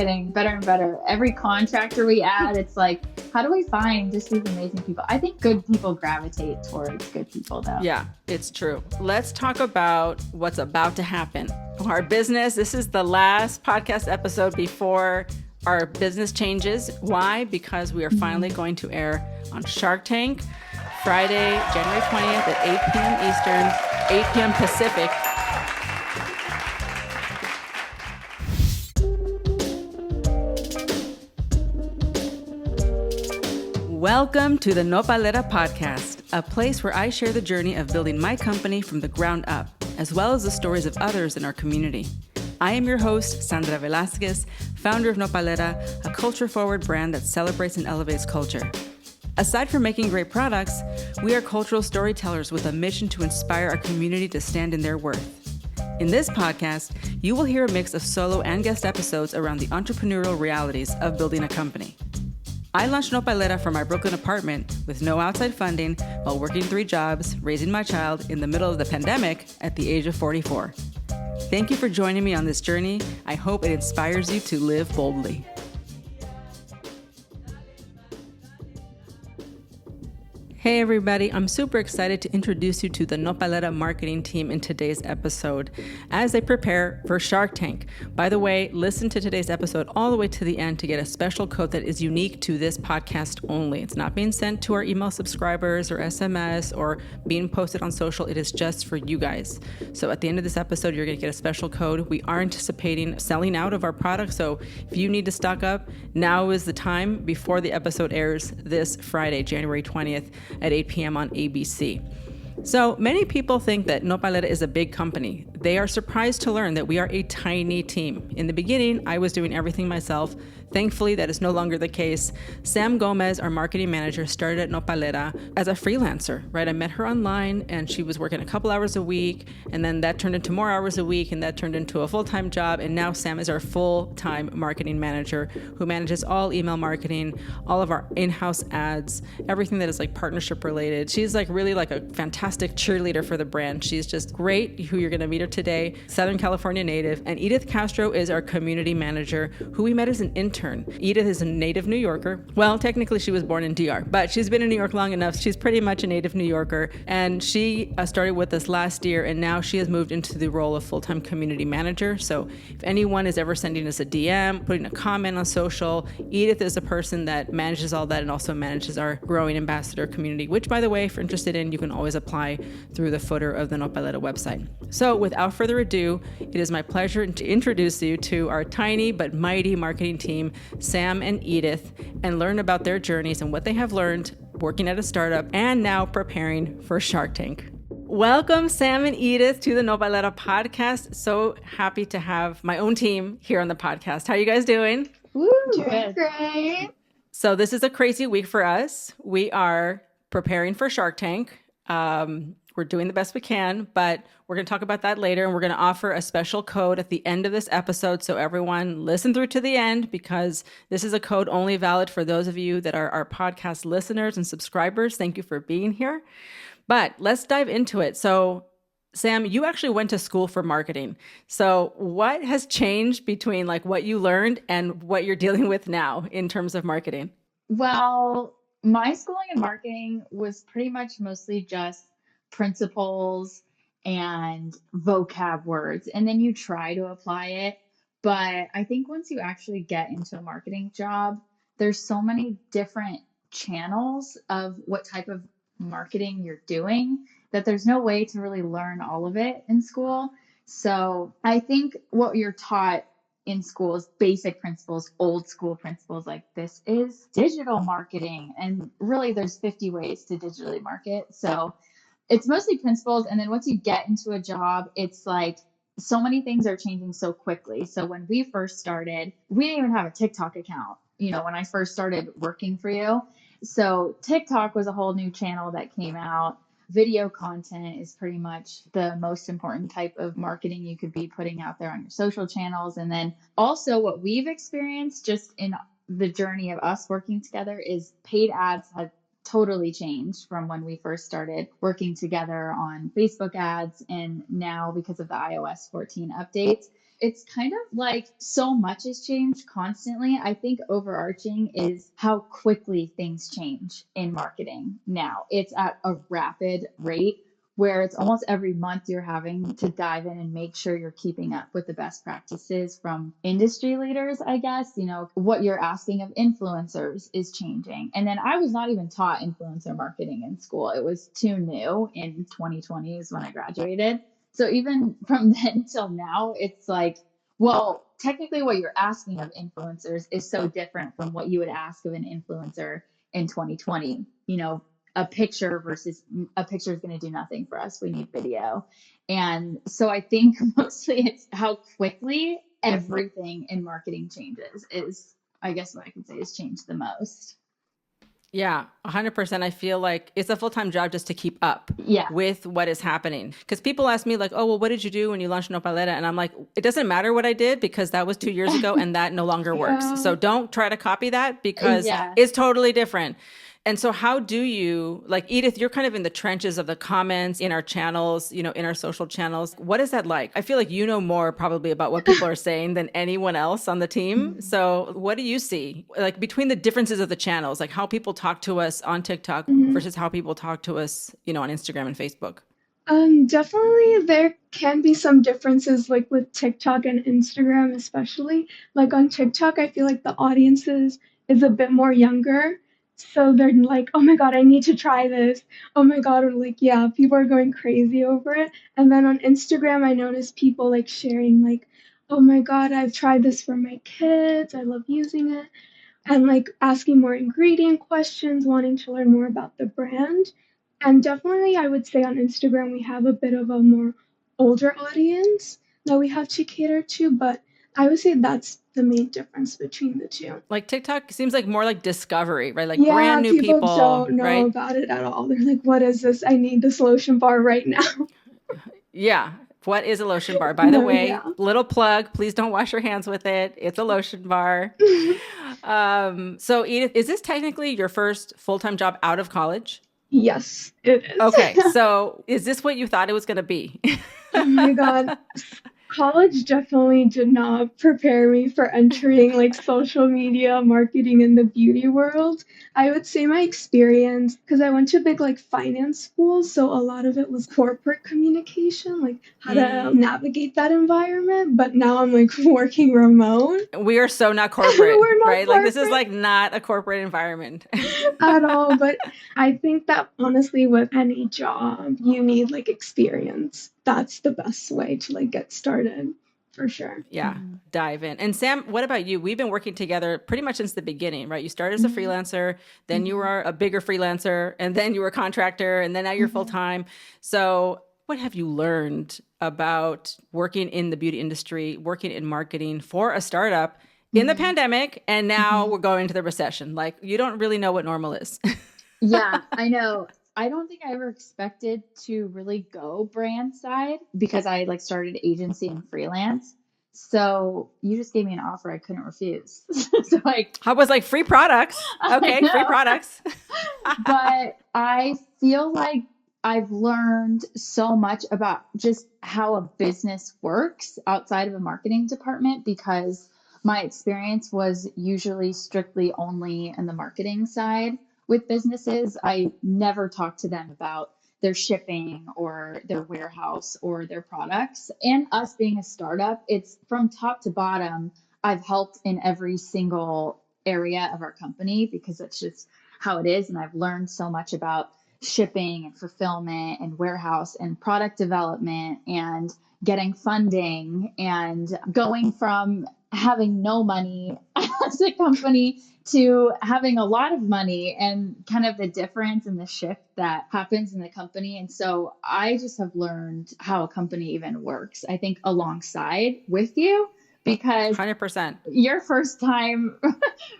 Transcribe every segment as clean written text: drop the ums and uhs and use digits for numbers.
getting better and better. Every contractor we add, it's like, how do we find just these amazing people? I think good people gravitate towards good people, though. Yeah, it's true. Let's talk about what's about to happen. Our business, this is the last podcast episode before our business changes. Why? Because we are finally going to air on Shark Tank Friday, January 20th at 8 p.m. Eastern, 8 p.m. Pacific. Welcome to the Nopalera podcast, a place where I share the journey of building my company from the ground up, as well as the stories of others in our community. I am your host, Sandra Velasquez, founder of Nopalera, a culture-forward brand that celebrates and elevates culture. Aside from making great products, we are cultural storytellers with a mission to inspire our community to stand in their worth. In this podcast, you will hear a mix of solo and guest episodes around the entrepreneurial realities of building a company. I launched Nopalera from my Brooklyn apartment with no outside funding while working 3 jobs, raising my child in the middle of the pandemic at the age of 44. Thank you for joining me on this journey. I hope it inspires you to live boldly. Hey everybody, I'm super excited to introduce you to the Nopalera marketing team in today's episode as they prepare for Shark Tank. By the way, listen to today's episode all the way to the end to get a special code that is unique to this podcast only. It's not being sent to our email subscribers or SMS or being posted on social. It is just for you guys. So at the end of this episode, you're going to get a special code. We are anticipating selling out of our product. So if you need to stock up, now is the time before the episode airs this Friday, January 20th. At 8 p.m. on ABC. So many people think that Nopalera is a big company. They are surprised to learn that we are a tiny team. In the beginning, I was doing everything myself. Thankfully, that is no longer the case. Sam Gomez, our marketing manager, started at Nopalera as a freelancer, right? I met her online and she was working a couple hours a week, and then that turned into more hours a week, and that turned into a full-time job. And now Sam is our full-time marketing manager who manages all email marketing, all of our in-house ads, everything that is like partnership related. She's like really like a fantastic cheerleader for the brand. She's just great, who you're gonna meet her today, Southern California native. And Edith Castro is our community manager, who we met as an intern. Edith is a native New Yorker. Well, technically she was born in DR, but she's been in New York long enough. She's pretty much a native New Yorker. And she started with us last year, and now she has moved into the role of full-time community manager. So if anyone is ever sending us a DM, putting a comment on social, Edith is a person that manages all that and also manages our growing ambassador community, which, by the way, if you're interested in, you can always apply through the footer of the Nopalera website. So without further ado, it is my pleasure to introduce you to our tiny but mighty marketing team, Sam and Edith, and learn about their journeys and what they have learned working at a startup and now preparing for Shark Tank. Welcome, Sam and Edith, to the Nopalera podcast. So happy to have my own team here on the podcast. How are you guys doing? Woo, Doing great. So this is a crazy week for us. We are preparing for Shark Tank. We're doing the best we can, but we're going to talk about that later. And we're going to offer a special code at the end of this episode. So everyone listen through to the end, because this is a code only valid for those of you that are our podcast listeners and subscribers. Thank you for being here. But let's dive into it. So Sam, you actually went to school for marketing. So what has changed between like what you learned and what you're dealing with now in terms of marketing? Well, my schooling in marketing was pretty much mostly just principles and vocab words, and then you try to apply it. But I think once you actually get into a marketing job, there's so many different channels of what type of marketing you're doing that there's no way to really learn all of it in school. So I think what you're taught in school is basic principles, old school principles, like this is digital marketing. And really there's 50 ways to digitally market. So it's mostly principles. And then once you get into a job, it's like so many things are changing so quickly. So when we first started, we didn't even have a TikTok account, when I first started working for you. So TikTok was a whole new channel that came out. Video content is pretty much the most important type of marketing you could be putting out there on your social channels. And then also what we've experienced just in the journey of us working together is paid ads have totally changed from when we first started working together on Facebook ads. And now because of the iOS 14 updates, It's kind of like so much has changed constantly. I think overarching is how quickly things change in marketing now. It's at a rapid rate where it's almost every month you're having to dive in and make sure you're keeping up with the best practices from industry leaders, I guess. What you're asking of influencers is changing. And then I was not even taught influencer marketing in school. It was too new in 2020 is when I graduated. So even from then till now, it's like, well, technically what you're asking of influencers is so different from what you would ask of an influencer in 2020. A picture versus a picture is going to do nothing for us. We need video. And so I think mostly it's how quickly everything in marketing changes is, I guess what I can say is changed the most. Yeah, 100%. I feel like it's a full-time job just to keep up Yeah. with what is happening. Because people ask me like, oh, well, what did you do when you launched Nopalera? And I'm like, it doesn't matter what I did because that was 2 years ago and that no longer works. Yeah. So don't try to copy that because Yeah. it's totally different. And so how do you, like Edith, you're kind of in the trenches of the comments in our channels, in our social channels. What is that like? I feel like you know more probably about what people are saying than anyone else on the team. So what do you see? Like between the differences of the channels, like how people talk to us on TikTok versus how people talk to us, on Instagram and Facebook? Definitely there can be some differences like with TikTok and Instagram especially. Like on TikTok, I feel like the audiences is a bit more younger. So they're like, oh my God, I need to try this. Oh my God, or like, yeah, people are going crazy over it. And then on Instagram, I notice people like sharing like, oh my God, I've tried this for my kids. I love using it and like asking more ingredient questions, wanting to learn more about the brand. And definitely, I would say on Instagram, we have a bit of a more older audience that we have to cater to, but I would say that's the main difference between the two. Like TikTok seems like more like discovery, right? Like Yeah, brand new people people, don't know right? about it at all. They're like, what is this? I need this lotion bar right now. Yeah. What is a lotion bar? By the No, way, yeah. little plug, please don't wash your hands with it. It's a lotion bar. So Edith, is this technically your first full-time job out of college? Yes, it is. Okay. So is this what you thought it was going to be? Oh my God. College definitely did not prepare me for entering like social media marketing in the beauty world. I would say my experience, because I went to big like finance schools, so a lot of it was corporate communication, like how to navigate that environment. But now I'm like working remote. We are so not corporate, We're not right? Like this is corporate like not a corporate environment. at all. But I think that honestly, with any job, you need like experience. That's the best way to like get started for sure. Yeah, dive in. And Sam, what about you? We've been working together pretty much since the beginning, right? You started as a freelancer, then you were a bigger freelancer, and then you were a contractor, and then now you're full time. So, what have you learned about working in the beauty industry, working in marketing for a startup in the pandemic? And now we're going to the recession. Like, you don't really know what normal is. Yeah, I know. I don't think I ever expected to really go brand side because I like started agency and freelance. So you just gave me an offer I couldn't refuse. So like I was like, free products. Okay, free products. but I feel like I've learned so much about just how a business works outside of a marketing department because my experience was usually strictly only in the marketing side with businesses. I never talked to them about their shipping or their warehouse or their products. And us being a startup, it's from top to bottom. I've helped in every single area of our company because it's just how it is. And I've learned so much about shipping and fulfillment and warehouse and product development and getting funding and going from having no money as a company to having a lot of money and kind of the difference and the shift that happens in the company. And so I just have learned how a company even works, I think, alongside with you because 100%. your first time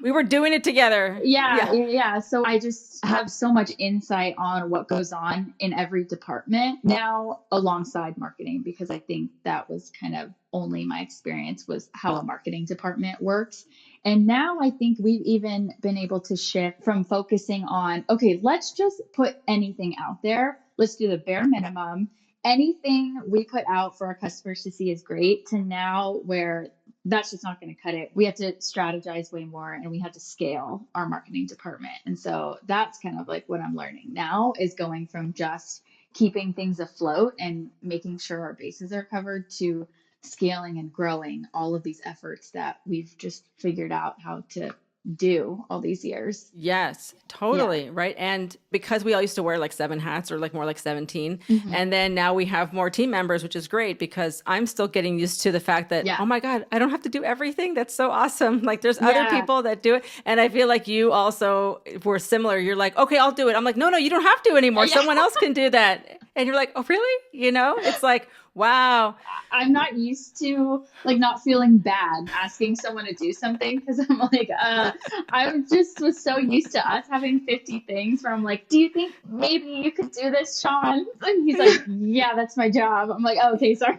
We were doing it together. yeah. So I just have so much insight on what goes on in every department now alongside marketing because I think that was kind of only my experience was how a marketing department works. And now I think we've even been able to shift from focusing on, okay, let's just put anything out there. Let's do the bare minimum anything we put out for our customers to see is great, to now where that's just not going to cut it. We have to strategize way more, and we have to scale our marketing department. And so that's kind of like what I'm learning now, is going from just keeping things afloat and making sure our bases are covered to scaling and growing all of these efforts that we've just figured out how to do all these years. Yes, Yeah. totally. Right. And because we all used to wear like 7 hats or like more like 17, Mhm. and then now we have more team members, which is great because I'm still getting used to the fact that, Yeah. oh my God, I don't have to do everything. That's so awesome. Like there's other Yeah. people that do it. And I feel like you also were similar. You're like, okay, I'll do it. I'm like, no, you don't have to anymore. Yeah. Someone else can do that. And you're like, oh, really? You know, it's like, wow. I'm not used to like not feeling bad asking someone to do something, because I'm like, I just was so used to us having 50 things where I'm like, do you think maybe you could do this, Sean? And he's like, yeah, that's my job. I'm like, oh, okay, sorry.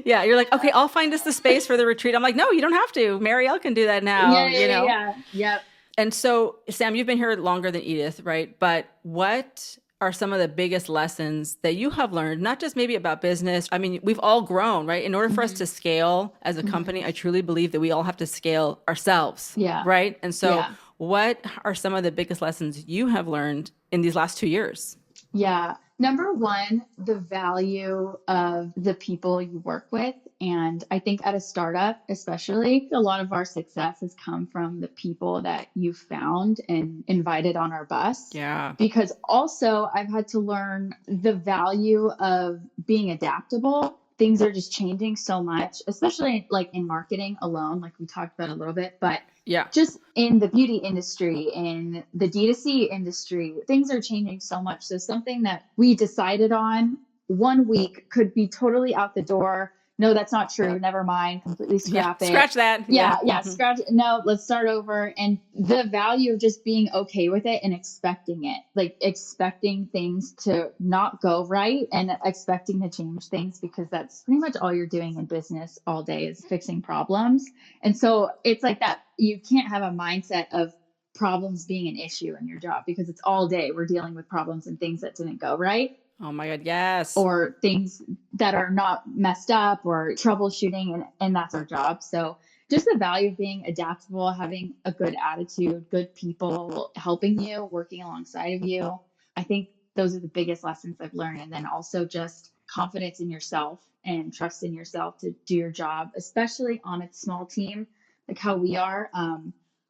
Yeah, you're like, okay, I'll find us the space for the retreat. I'm like, no, you don't have to. Marielle can do that now, you know? Yeah. Yep. And so, Sam, you've been here longer than Edith, right? But what are some of the biggest lessons that you have learned, not just maybe about business? I mean, we've all grown, right? In order for us to scale as a company, I truly believe that we all have to scale ourselves, Yeah. right? And so, Yeah. what are some of the biggest lessons you have learned in these last 2 years? Yeah. Number one, the value of the people you work with. And I think at a startup, especially, a lot of our success has come from the people that you found and invited on our bus. Yeah. Because also, I've had to learn the value of being adaptable. Things are just changing so much, especially like in marketing alone, like we talked about a little bit, but Yeah. just in the beauty industry, in the D2C industry, things are changing so much. So something that we decided on one week could be totally out the door. No, that's not true. Never mind. Completely scrap it. Scratch that. Yeah, Mhm. scratch it. No, let's start over. And the value of just being okay with it and expecting it, like expecting things to not go right and expecting to change things, because that's pretty much all you're doing in business all day is fixing problems. And so it's like that. You can't have a mindset of problems being an issue in your job, because it's all day we're dealing with problems and things that didn't go right, Oh my God, yes. or things that are not messed up, or troubleshooting, and that's our job. So just the value of being adaptable, having a good attitude, good people helping you, working alongside of you. I think those are the biggest lessons I've learned. And then also just confidence in yourself and trust in yourself to do your job, especially on a small team like how we are.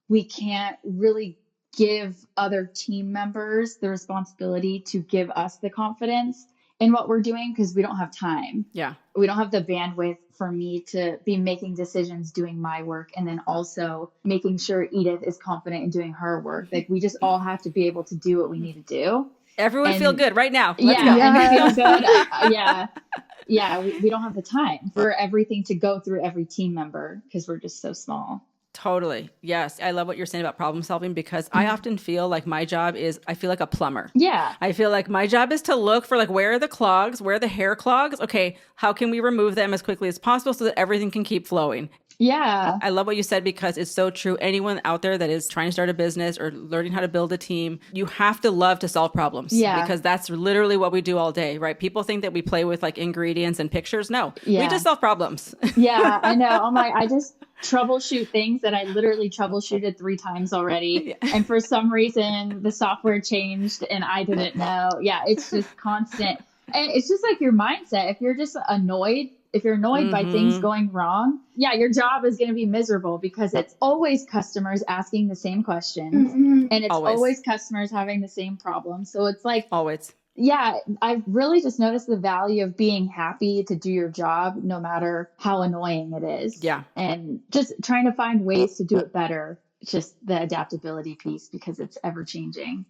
We can't really give other team members the responsibility to give us the confidence in what we're doing, because we don't have time. Yeah. We don't have the bandwidth for me to be making decisions doing my work and then also making sure Edith is confident in doing her work. Like we just all have to be able to do what we need to do. Everyone And feel good right now. Let's go. and feel good. We don't have the time for everything to go through every team member because we're just so small. Totally. Yes. I love what you're saying about problem solving, because I often feel like my job is, I feel like a plumber. Yeah. I feel like my job is to look for like, where are the clogs? Where are the hair clogs? Okay. How can we remove them as quickly as possible so that everything can keep flowing? Yeah. I love what you said, because it's so true. Anyone out there that is trying to start a business or learning how to build a team, you have to love to solve problems. Yeah. Because that's literally what we do all day, right? People think that we play with like ingredients and pictures. No, Yeah. we just solve problems. Yeah, I know. I'm like, I just troubleshoot things that I literally troubleshooted 3 times already. Yeah. And for some reason, the software changed and I didn't know. Yeah, it's just constant. And it's just like your mindset. If you're just annoyed, if you're annoyed by things going wrong, yeah, your job is going to be miserable, because it's always customers asking the same questions and it's always customers having the same problems. So it's like, Always. yeah, I've really just noticed the value of being happy to do your job, no matter how annoying it is. Yeah. And just trying to find ways to do it better. It's just the adaptability piece, because it's ever changing.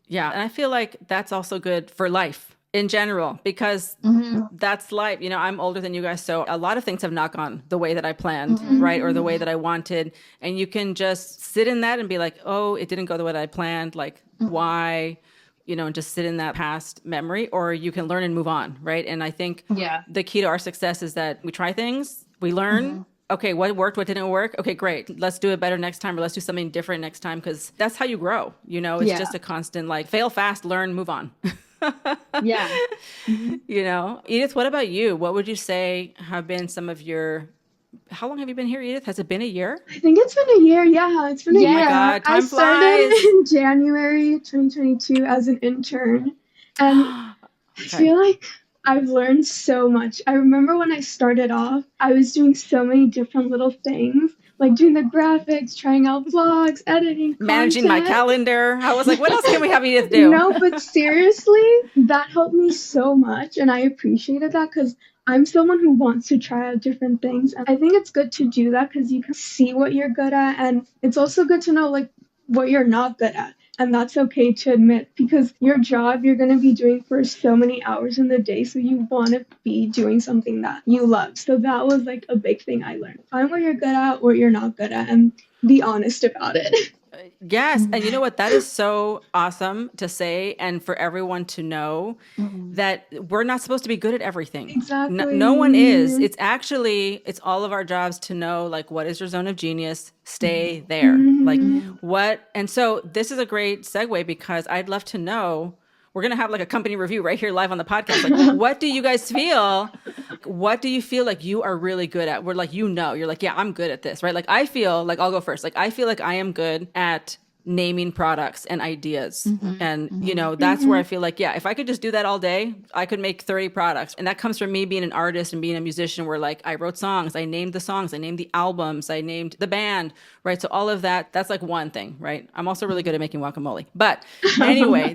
Yeah. And I feel like that's also good for life in general, because that's life. You know, I'm older than you guys, so a lot of things have not gone the way that I planned, right? Or the way that I wanted. And you can just sit in that and be like, oh, it didn't go the way that I planned. Like, why? You know, and just sit in that past memory, or you can learn and move on, right? And I think the key to our success is that we try things, we learn. Okay, what worked, what didn't work? Okay, great. Let's do it better next time, or let's do something different next time, because that's how you grow. You know, it's just a constant like fail fast, learn, move on. Yeah. Hmm. You know, Edith, what about you? What would you say have been some of your, how long have you been here, Edith? Has it been a year? I think it's been a year. Yeah, it's been a Oh my year. Yeah. God, I time started flies. in January 2022 as an intern, and I Okay. feel like I've learned so much. I remember when I started off, I was doing so many different little things, like doing the graphics, trying out vlogs, editing Managing my content. calendar. I was like, what else can we have Edith do? No, but seriously, that helped me so much, and I appreciated that because I'm someone who wants to try out different things. And I think it's good to do that because you can see what you're good at, and it's also good to know like what you're not good at. And that's okay to admit because your job you're going to be doing for so many hours in the day. So you want to be doing something that you love. So that was like a big thing I learned. Find what you're good at, what you're not good at, and be honest about it. Yes. And you Hmm. know what? That is so awesome to say and for everyone to know Hmm. that we're not supposed to be good at everything. No, no one is. Exactly. It's actually, it's all of our jobs to know like what is your zone of genius? Stay Hmm. there. Like Hmm. Hmm. what? And so this is a great segue because I'd love to know. We're going to have like a company review right here live on the podcast. Like, what do you guys feel? What do you feel like you are really good at? We're like, you know, you're like, yeah, I'm good at this, right? Like, I feel like I'll go first. Like, I feel like I am good at naming products and ideas. Hmm. And, you Hmm. know, that's where Hmm. I feel like, yeah, if I could just do that all day, I could make 30 products. And that comes from me being an artist and being a musician where like I wrote songs, I named the songs, I named the albums, I named the band, right? So all of that, that's like one thing, right? I'm also really good at making guacamole. But anyway,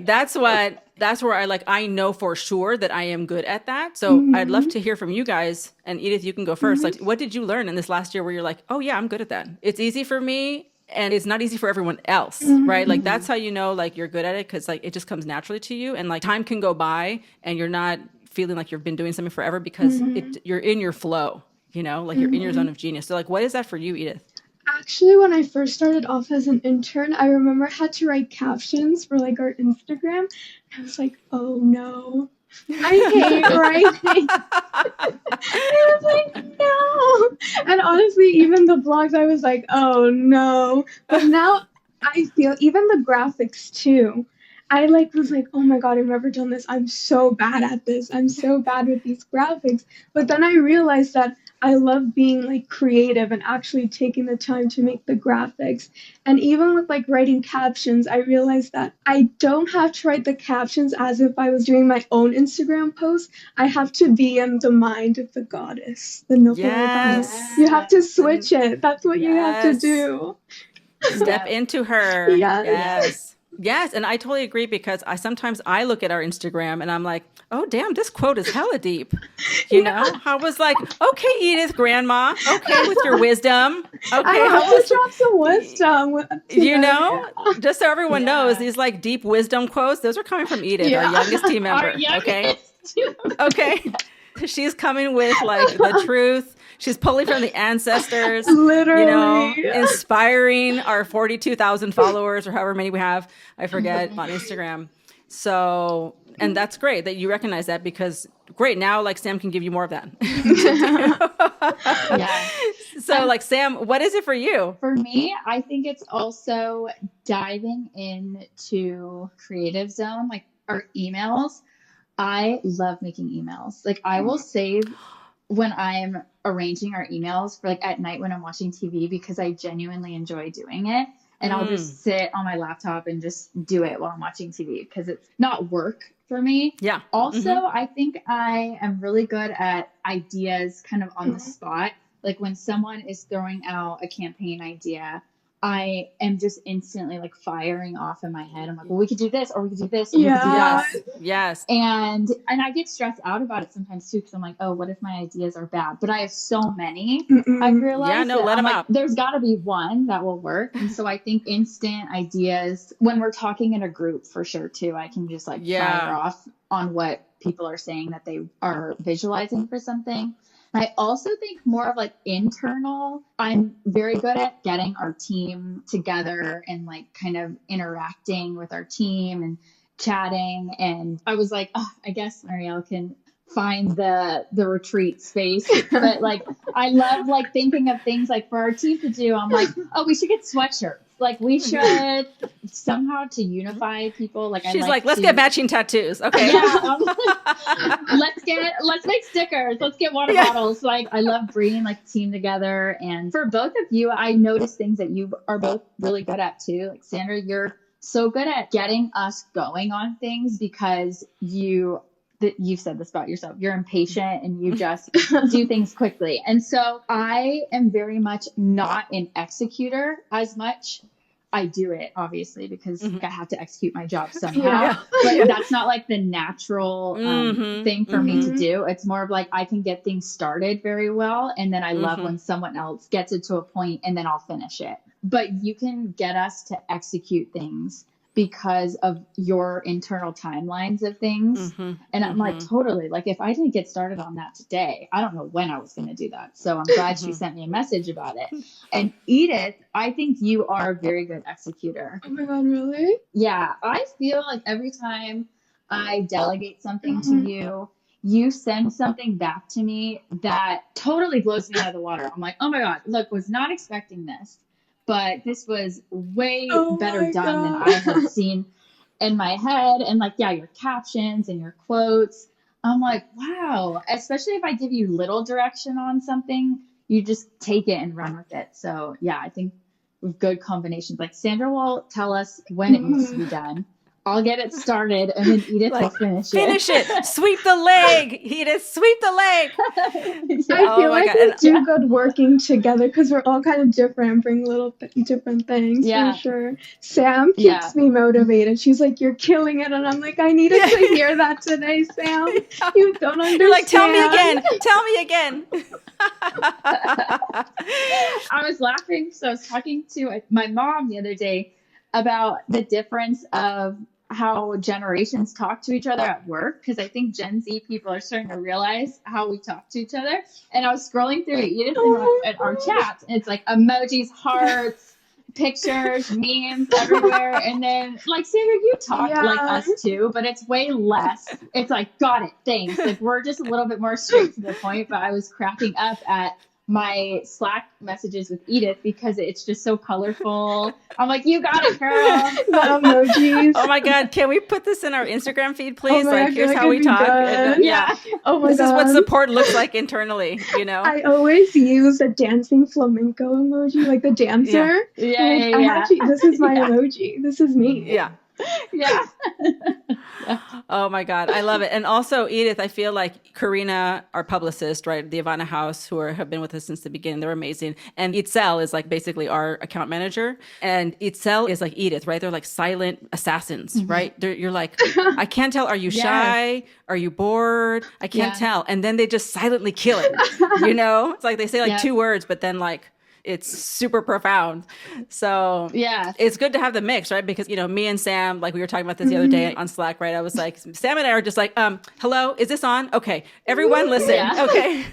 that's where I like I know for sure that I am good at that. So I'd love Hmm. to hear from you guys. And Edith, you can go first. Hmm. Like, what did you learn in this last year where you're like, oh yeah, I'm good at that. It's easy for me and it's not easy for everyone else, right? Hmm. Like Hmm. that's how you know like you're good at it because like it just comes naturally to you and like time can go by and you're not feeling like you've been doing something forever because Hmm. it you're in your flow, you know, like you're in your Hmm. zone of genius. So like what is that for you, Edith? Actually, when I first started off as an intern, I remember I had to write captions for like our Instagram. I was like, oh no, I hate writing. I was like, no. And honestly, even the blogs, I was like, oh no. But now I feel even the graphics too. I like was like, oh my God, I've never done this. I'm so bad at this. I'm so bad with these graphics. But then I realized that I love being like creative and actually taking the time to make the graphics. And even with like writing captions, I realized that I don't have to write the captions as if I was doing my own Instagram post. I have to be in the mind of the goddess, the Nopalera goddess. Yes. You have Yeah. to The, switch it. That's what you have to yes. do. Step Yep. into her. Yes. Yep. Yes. Yes. And I totally agree because I sometimes I look at our Instagram and I'm like, oh damn, this quote is hella deep. You Yeah. know? I was like, okay, Edith, grandma, okay, with your wisdom. I Okay, have how to was drop some wisdom to you them. know? Yeah. Just so everyone knows, Yeah. these like deep wisdom quotes, those are coming from Edith, our Yeah. youngest team Our member. Okay. youngest. Okay. She's coming with like the truth. She's pulling from the ancestors, you know, Literally. inspiring our 42,000 followers or however many we have. I forget on Instagram. So, and that's great that you recognize that because great. Now, like Sam can give you more of that to Yeah. do. So, And like, Sam, what is it for you? for me, I think it's also diving into creative zone, like our emails. I love making emails. Like I will save when I'm arranging our emails for like at night when I'm watching TV because I genuinely enjoy doing it. And I'll Mm, just sit on my laptop and just do it while I'm watching TV because it's not work for me. yeah. Also, Mm-hmm. I think I am really good at ideas kind of on the spot. Like when someone is throwing out a campaign idea, I am just instantly like firing off in my head. I'm like, well, we could do this, or we could do this, or we could do Yeah. that. Yes. Yes. And I get stressed out about it sometimes too because I'm like, oh, what if my ideas are bad? But I have so many. I've Mm-mm. Yeah. realized No, that let I'm them like, out. there's got to be one that will work. And so I think instant ideas when we're talking in a group for sure too, I can just like fire Yeah. off on what people are saying that they are visualizing for something. I also think more of like internal. I'm very good at getting our team together and like kind of interacting with our team and chatting. And I was like, oh, I guess Marielle can find the retreat space. But like I love like thinking of things like for our team to do. I'm like, oh, we should get sweatshirts. Like we should somehow to unify people. Like She's like, let's get matching tattoos. Okay. Yeah. Let's make stickers. Let's get water bottles. Like I love bringing like team together. And for both of you, I noticed things that you are both really good at too. Like Sandra, you're so good at getting us going on things because you've said this about yourself. You're impatient and you just do things quickly. And so I am very much not an executor as much. I do it obviously because I have to execute my job somehow, but that's not like the natural thing for me to do. It's more of like, I can get things started very well. And then I love when someone else gets it to a point and then I'll finish it. But you can get us to execute things because of your internal timelines of things. And I'm like, totally. Like if I didn't get started on that today, I don't know when I was going to do that. So I'm glad she sent me a message about it. And Edith, I think you are a very good executor. Oh my God, really? Yeah. I feel like every time I delegate something to you, you send something back to me that totally blows me out of the water. I'm like, oh my God, look, was not expecting this. But this was way better done than I had seen in my head. And like, yeah, your captions and your quotes. I'm like, wow. Especially if I give you little direction on something, you just take it and run with it. So yeah, I think with good combinations. Like Sandra will tell us when it needs to be done. I'll get it started and then Edith will finish it. Finish it. Sweep the leg. Edith, sweep the leg. I feel like we do good working together because we're all kind of different, bring little different things for sure. Sam keeps me motivated. She's like, you're killing it. And I'm like, I needed to hear that today, Sam. You don't understand. You're like, tell me again. Tell me again. I was laughing. So I was talking to my mom the other day about the difference of how generations talk to each other at work, because I think Gen Z people are starting to realize how we talk to each other. And I was scrolling through Edith and our chats, and it's like emojis, hearts, pictures, memes everywhere. And then like Sandra, you talk like us too, but it's way less. It's like, got it, thanks. Like we're just a little bit more straight to the point. But I was cracking up at my Slack messages with Edith because it's just so colorful. I'm like, you got it, girl. The emojis. Oh my God. Can we put this in our Instagram feed, please? Like, here's how we talk. Yeah. Oh my God. This is what support looks like internally, you know? I always use a dancing flamenco emoji, like the dancer. Yeah. This is my emoji. This is me. Yeah. Yeah. Oh my God. I love it. And also Edith, I feel like Karina, our publicist, right? The Ivana House, who have been with us since the beginning. They're amazing. And Itzel is like basically our account manager. And Itzel is like Edith, right? They're like silent assassins, right? You're like, I can't tell. Are you shy? Are you bored? I can't tell. And then they just silently kill it. You know, it's like they say like 2 words, but then like, it's super profound. So it's good to have the mix, right? Because, you know, me and Sam, like we were talking about this the other day on Slack, right? I was like, Sam and I are just like, hello, is this on? Okay. Everyone listen. Yeah. Okay.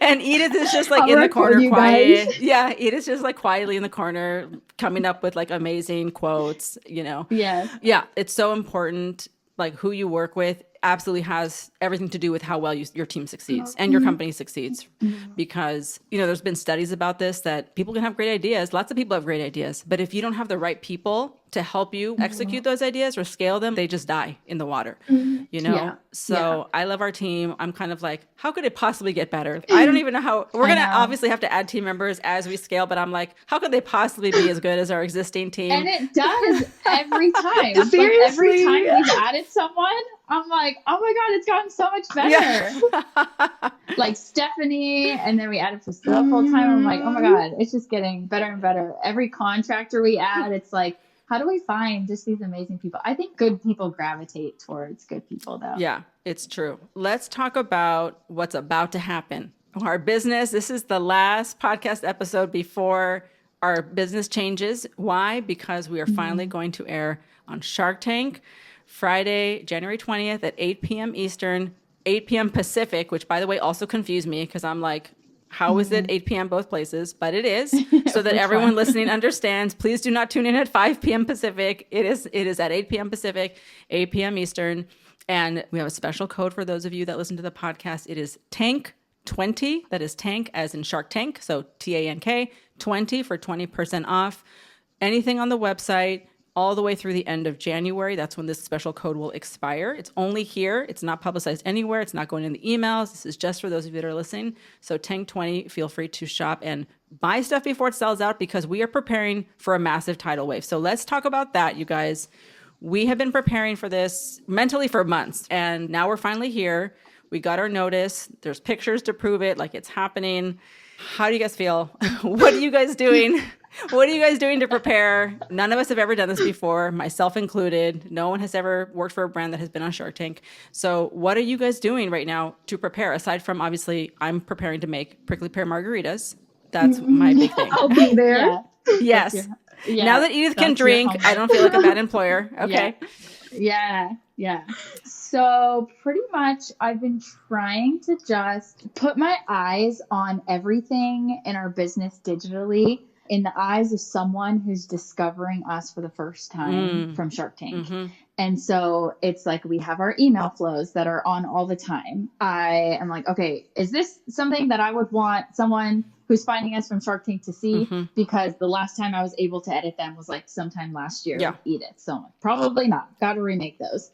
And Edith is just like in the corner quiet. Guys. Yeah. Edith's just like quietly in the corner coming up with like amazing quotes, you know? Yeah. Yeah. It's so important. Like who you work with absolutely has everything to do with how well your team succeeds and your company succeeds. Because, you know, there's been studies about this that people can have great ideas. Lots of people have great ideas. But if you don't have the right people to help you execute those ideas or scale them, they just die in the water, you know? Yeah. So I love our team. I'm kind of like, how could it possibly get better? I don't even know how. We're going to obviously have to add team members as we scale, but I'm like, how could they possibly be as good as our existing team? And it does every time. Seriously? Like every time we've added someone, I'm like, oh my God, it's gotten so much better. Like Stephanie, and then we added Priscilla full time. I'm like, oh my God, it's just getting better and better. Every contractor we add, it's like, how do we find just these amazing people? I think good people gravitate towards good people, though. Yeah, it's true. Let's talk about what's about to happen. Our business, this is the last podcast episode before our business changes. Why? Because we are finally going to air on Shark Tank Friday, January 20th at 8 p.m. Eastern, 8 p.m. Pacific, which, by the way, also confused me because I'm like, how is it 8 p.m. both places? But it is, so that everyone listening understands. Please do not tune in at 5 p.m. Pacific. It is at 8 p.m. Pacific, 8 p.m. Eastern. And we have a special code for those of you that listen to the podcast. It is TANK20. That is tank as in Shark Tank. So TANK 20 for 20% off. Anything on the website all the way through the end of January. That's when this special code will expire. It's only here. It's not publicized anywhere. It's not going in the emails. This is just for those of you that are listening. So TANK20, feel free to shop and buy stuff before it sells out because we are preparing for a massive tidal wave. So let's talk about that, you guys. We have been preparing for this mentally for months, and now we're finally here. We got our notice. There's pictures to prove it, like it's happening. How do you guys feel? What are you guys doing? What are you guys doing to prepare? None of us have ever done this before, myself included. No one has ever worked for a brand that has been on Shark Tank. So what are you guys doing right now to prepare? Aside from, obviously, I'm preparing to make prickly pear margaritas. That's my big thing. I'll be there. Yeah. Yes. Now that Edith can drink, I don't feel like a bad employer. Okay. Yeah. So pretty much I've been trying to just put my eyes on everything in our business digitally in the eyes of someone who's discovering us for the first time from Shark Tank. Mm-hmm. And so it's like we have our email flows that are on all the time. I am like, okay, is this something that I would want someone who's finding us from Shark Tank to see? Mm-hmm. Because the last time I was able to edit them was like sometime last year with Edith. So I'm like, probably not. Got to remake those.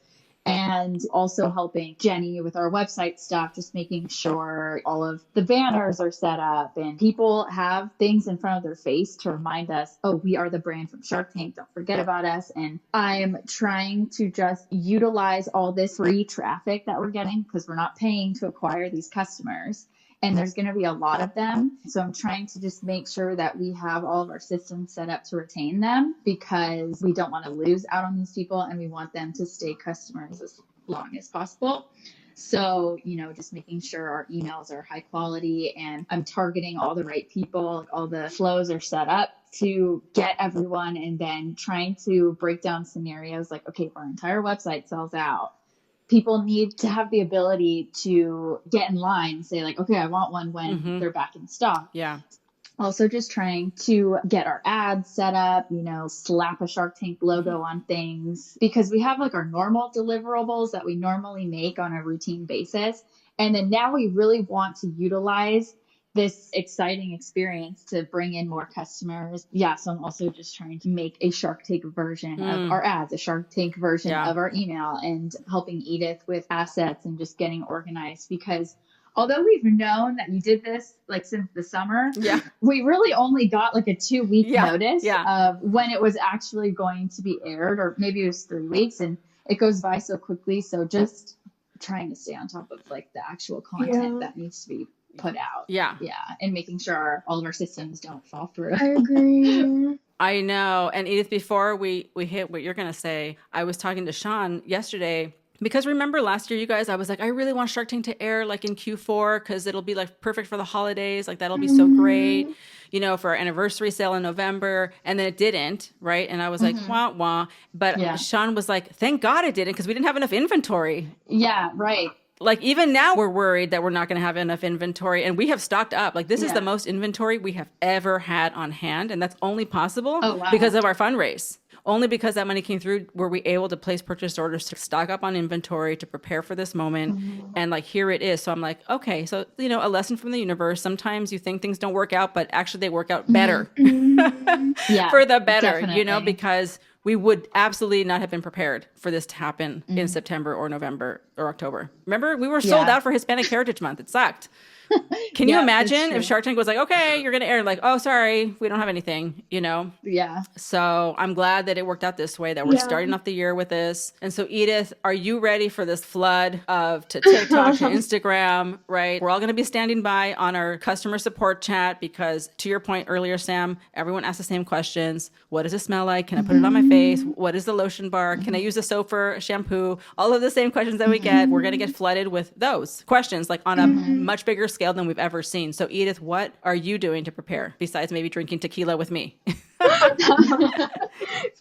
And also helping Jenny with our website stuff, just making sure all of the banners are set up and people have things in front of their face to remind us, oh, we are the brand from Shark Tank. Don't forget about us. And I'm trying to just utilize all this free traffic that we're getting because we're not paying to acquire these customers. And there's going to be a lot of them. So I'm trying to just make sure that we have all of our systems set up to retain them because we don't want to lose out on these people and we want them to stay customers as long as possible. So, just making sure our emails are high quality and I'm targeting all the right people, all the flows are set up to get everyone, and then trying to break down scenarios like, okay, if our entire website sells out, people need to have the ability to get in line and say like, okay, I want one when they're back in stock. Yeah. Also just trying to get our ads set up, slap a Shark Tank logo on things because we have like our normal deliverables that we normally make on a routine basis. And then now we really want to utilize this exciting experience to bring in more customers. Yeah, so I'm also just trying to make a Shark Tank version of our ads, a Shark Tank version of our email, and helping Edith with assets and just getting organized because although we've known that you did this like since the summer, we really only got like a 2-week notice of when it was actually going to be aired, or maybe it was 3 weeks, and it goes by so quickly. So just trying to stay on top of like the actual content that needs to be put out. Yeah. And making sure all of our systems don't fall through. I agree. I know. And Edith, before we hit what you're going to say, I was talking to Sean yesterday because remember last year, you guys, I was like, I really want Shark Tank to air like in Q4 because it'll be like perfect for the holidays. Like that'll be so great, for our anniversary sale in November. And then it didn't. Right. And I was like, wah, wah. But Sean was like, thank God it didn't because we didn't have enough inventory. Yeah. Right. Like even now we're worried that we're not going to have enough inventory, and we have stocked up. Like this is the most inventory we have ever had on hand. And that's only possible because of our fundraise. Only because that money came through were we able to place purchase orders to stock up on inventory to prepare for this moment. And like, here it is. So I'm like, okay, so, a lesson from the universe. Sometimes you think things don't work out, but actually they work out better for the better, definitely. because we would absolutely not have been prepared for this to happen in September or November or October. Remember, we were sold out for Hispanic Heritage Month. It sucked. Can you imagine if Shark Tank was like, okay, you're going to air, like, oh, sorry, we don't have anything, Yeah. So I'm glad that it worked out this way, that we're starting off the year with this. And so, Edith, are you ready for this flood of to TikTok, to Instagram, right? We're all going to be standing by on our customer support chat because, to your point earlier, Sam, everyone asks the same questions. What does it smell like? Can I put it on my face? What is the lotion bar? Can I use a soap for a shampoo? All of the same questions that we get, we're going to get flooded with those questions, like on a much bigger scale than we've ever seen. So Edith, what are you doing to prepare besides maybe drinking tequila with me?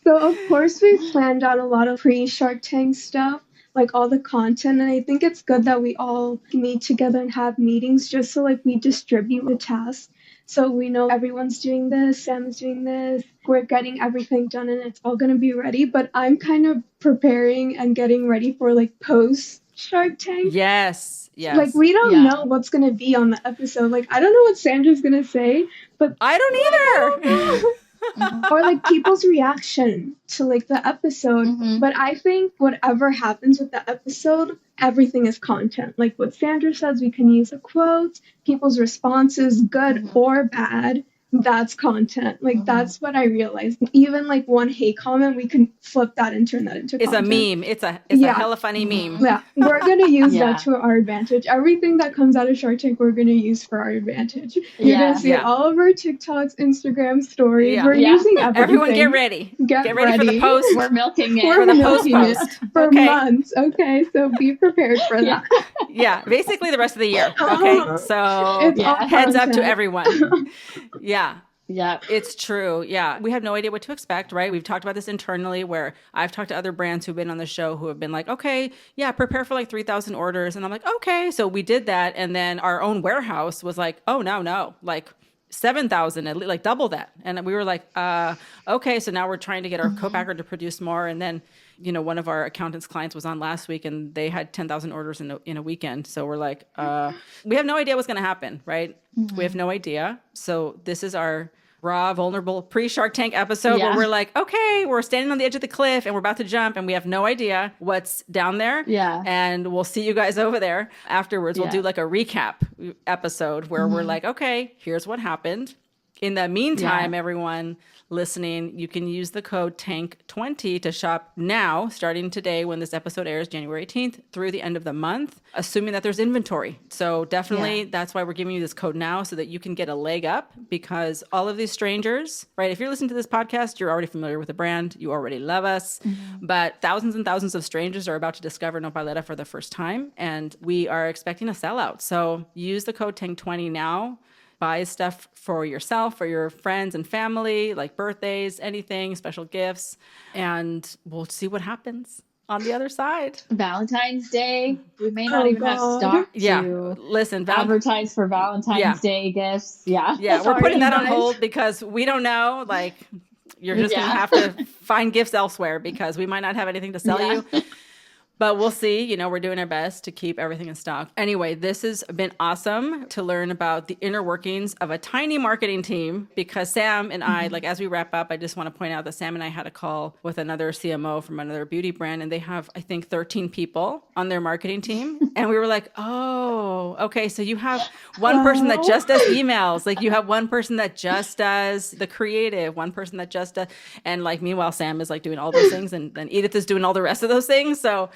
So of course we planned out a lot of pre-Shark Tank stuff, like all the content, and I think it's good that we all meet together and have meetings just so like we distribute the tasks. So we know everyone's doing this, Sam is doing this, we're getting everything done and it's all going to be ready. But I'm kind of preparing and getting ready for like post Shark Tank. Yes. Like, we don't know what's going to be on the episode. Like, I don't know what Sandra's going to say, but I don't either. or like people's reaction to like the episode. But I think whatever happens with the episode, everything is content. Like what Sandra says, we can use a quote, people's responses, good or bad. That's content. Like that's what I realized. Even like one hate comment, we can flip that and turn that into It's content. a meme. It's a hella funny meme. Yeah, we're gonna use that to our advantage. Everything that comes out of Shark Tank, we're gonna use for our advantage. You're gonna see all of our TikToks, Instagram stories. We're using everything. Everyone, get ready. Get ready for the post. We're milking it. We're milking it for Okay. months. Okay, so be prepared for that. Yeah, basically the rest of the year. Okay, so It's all heads up content. to everyone. Yeah. Yeah, it's true. Yeah. We have no idea what to expect, right? We've talked about this internally where I've talked to other brands who've been on the show who have been like, okay, yeah, prepare for like 3,000 orders. And I'm like, okay. So we did that. And then our own warehouse was like, oh, no, like 7,000, at least, like double that. And we were like, okay. So now we're trying to get our co-packer to produce more. And then, you know, one of our accountant's clients was on last week and they had 10,000 orders in a weekend. So we're like, we have no idea what's going to happen, right? We have no idea. So this is our raw, vulnerable pre-Shark Tank episode where we're like, okay, we're standing on the edge of the cliff and we're about to jump and we have no idea what's down there. Yeah. And we'll see you guys over there afterwards. We'll do like a recap episode where we're like, okay, here's what happened. In the meantime, everyone listening, you can use the code TANK20 to shop now, starting today when this episode airs, January 18th, through the end of the month, assuming that there's inventory. So definitely that's why we're giving you this code now so that you can get a leg up because all of these strangers, right? If you're listening to this podcast, you're already familiar with the brand. You already love us. But thousands and thousands of strangers are about to discover Nopalera for the first time. And we are expecting a sellout. So use the code TANK20 now. Buy stuff for yourself, for your friends and family, like birthdays, anything, special gifts, and we'll see what happens on the other side. Valentine's Day. We may not even have stock to advertise for Valentine's Day gifts. Yeah, we're putting that on hold because we don't know. Like, you're just going to have to find gifts elsewhere because we might not have anything to sell you. But we'll see. You know, we're doing our best to keep everything in stock. Anyway, this has been awesome to learn about the inner workings of a tiny marketing team because Sam and I, like as we wrap up, I just want to point out that Sam and I had a call with another CMO from another beauty brand and they have, I think, 13 people on their marketing team. And we were like, oh, okay. So you have one person that just does emails. Like you have one person that just does the creative, one person that just does. And like, meanwhile, Sam is like doing all those things and then Edith is doing all the rest of those things. So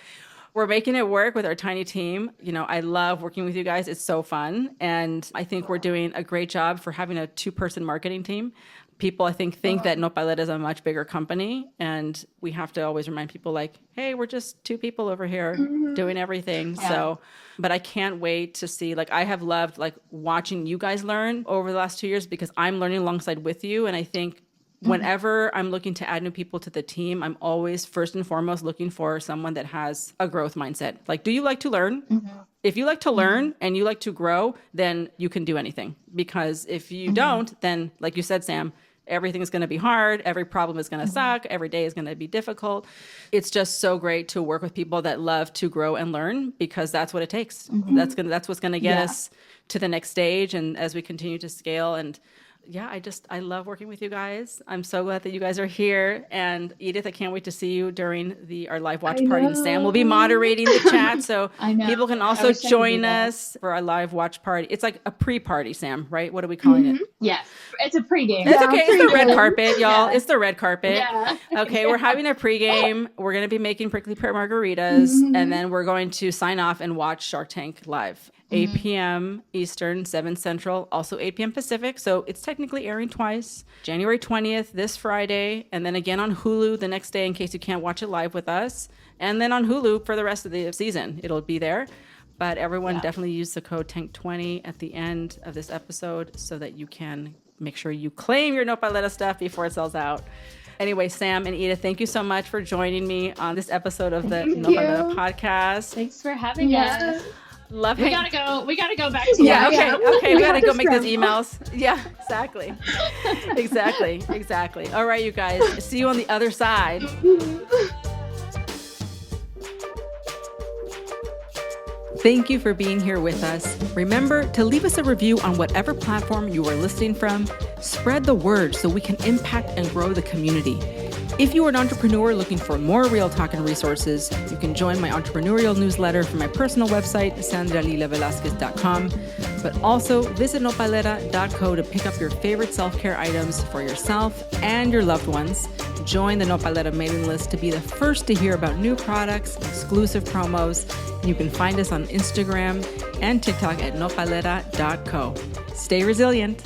we're making it work with our tiny team. You know, I love working with you guys. It's so fun. And I think we're doing a great job for having a 2-person marketing team. People, I think that Nopalera is a much bigger company. And we have to always remind people like, hey, we're just 2 people over here doing everything. Yeah. So, but I can't wait to see, like, I have loved like watching you guys learn over the last 2 years because I'm learning alongside with you. And I think whenever I'm looking to add new people to the team, I'm always first and foremost looking for someone that has a growth mindset. Like, do you like to learn? If you like to learn and you like to grow, then you can do anything. Because if you don't, then like you said, Sam, everything is going to be hard. Every problem is going to suck. Every day is going to be difficult. It's just so great to work with people that love to grow and learn because that's what it takes. That's what's going to get us to the next stage. And as we continue to scale and I love working with you guys. I'm so glad that you guys are here. And Edith, I can't wait to see you during our live watch party. And Sam will be moderating the chat. So people can also join us for our live watch party. It's like a pre-party, Sam, right? What are we calling it? Yes. It's a pregame. It's okay. It's the red carpet, y'all. It's the red carpet. Yeah. Okay, we're having a pregame. We're going to be making prickly pear margaritas. And then we're going to sign off and watch Shark Tank live. 8 p.m. Eastern, 7 Central, also 8 p.m. Pacific. So it's technically airing twice. January 20th, this Friday, and then again on Hulu the next day in case you can't watch it live with us. And then on Hulu for the rest of the season. It'll be there. But everyone definitely use the code TANK20 at the end of this episode so that you can make sure you claim your Nopalera stuff before it sells out. Anyway, Sam and Edith, thank you so much for joining me on this episode of the Nopalera podcast. Thanks for having us. Love We hang- gotta go. We gotta go back to Yeah, work. Okay, we gotta have go to make those scramble. emails. Yeah, exactly. Exactly. All right, you guys. See you on the other side. Thank you for being here with us. Remember to leave us a review on whatever platform you are listening from. Spread the word so we can impact and grow the community. If you are an entrepreneur looking for more real talk and resources, you can join my entrepreneurial newsletter from my personal website, sandralilavelasquez.com. But also visit nopalera.co to pick up your favorite self-care items for yourself and your loved ones. Join the Nopalera mailing list to be the first to hear about new products, exclusive promos. And you can find us on Instagram and TikTok at nopalera.co. Stay resilient.